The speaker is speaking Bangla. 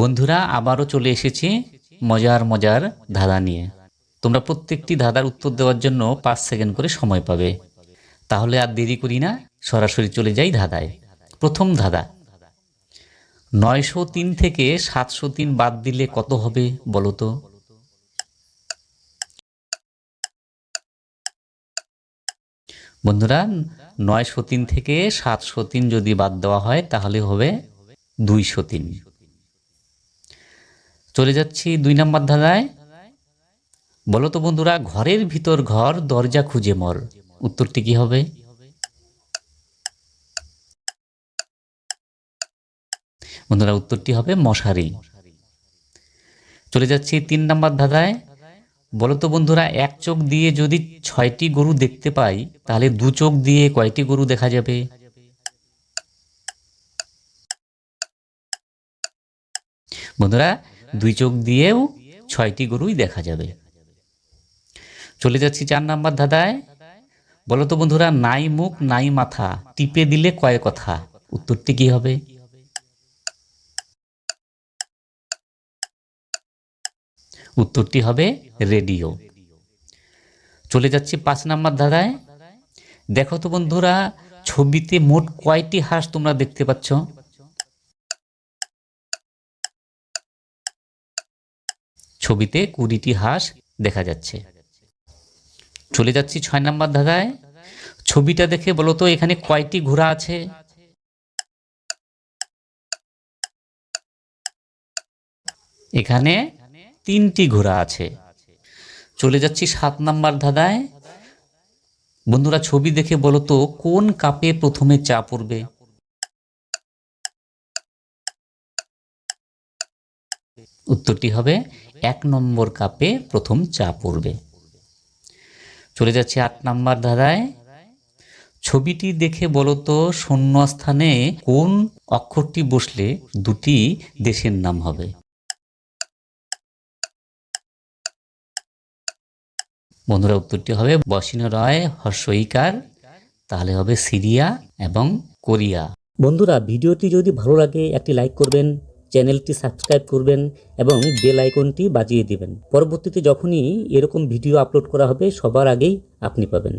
বন্ধুরা আবারও চলে এসেছি মজার মজার ধাঁধা নিয়ে। তোমরা প্রত্যেকটি ধাঁধার উত্তর দেওয়ার জন্য 5 সেকেন্ড করে সময় পাবে। তাহলে আর দেরি করি না, সরাসরি চলে যাই ধাঁধায়। প্রথম ধাঁধা, 903 থেকে 703 বাদ দিলে কত হবে বলো তো? বন্ধুরা 903 থেকে 703 যদি বাদ দেওয়া হয় তাহলে হবে 203। চলে যাচ্ছি 2 নম্বর ধাঁধায়। বলো তো বন্ধুরা, ঘরের ভিতর ঘর, দরজা খুঁজে মর, উত্তরটি কি হবে? বন্ধুরা উত্তরটি হবে মশারি। চলে যাচ্ছি 3 নম্বর ধাঁধায়। বলো তো বন্ধুরা, এক চোখ দিয়ে যদি 6টি গরু দেখতে পাই তাহলে 2 চোখ দিয়ে কয়টি গরু দেখা যাবে? বন্ধুরা 2 চোখ দিয়েও 6টি গরুই দেখা যাবে। চলে যাচ্ছি 4 নম্বর ধাঁধায়। বলো তো বন্ধুরা, নাই মুখ নাই মাথা, টিপে দিলে কয় কথা, উত্তরটি কি হবে? উত্তরটি হবে রেডিও। চলে যাচ্ছি 5 নম্বর ধাঁধায়। দেখো তো বন্ধুরা, ছবিতে মোট কয়টি হাঁস তোমরা দেখতে পাচ্ছ? ছবিতে 20টি হাঁস দেখা যাচ্ছে। চলে যাচ্ছি 6 নম্বর ধাঁধায়। ছবিটা দেখে বলো তো এখানে কয়টি ঘোড়া আছে? এখানে 3টি ঘোড়া আছে। চলে যাচ্ছি 7 নম্বর ধাঁধায়। বন্ধুরা ছবি দেখে বলো তো কোন কাপে প্রথমে চা পড়বে? উত্তরটি হবে 1 নম্বর কাপে প্রথম চা পড়বে। চলে যাচ্ছে 8 নম্বর ধাঁধায়। ছবিটি দেখে বলো তো শূন্যস্থানে কোন অক্ষরটি বসলে 2টি দেশের নাম হবে? বন্ধুরা উত্তরটি হবে বসিন রয় হর্ষইকার, তাহলে হবে সিরিয়া এবং কোরিয়া। বন্ধুরা ভিডিওটি যদি ভালো লাগে একটি লাইক করবেন, চ্যানেলটি সাবস্ক্রাইব করবেন এবং বেল আইকনটি বাজিয়ে দিবেন। পরবর্তীতে যখনই এরকম ভিডিও আপলোড করা হবে সবার আগেই আপনি পাবেন।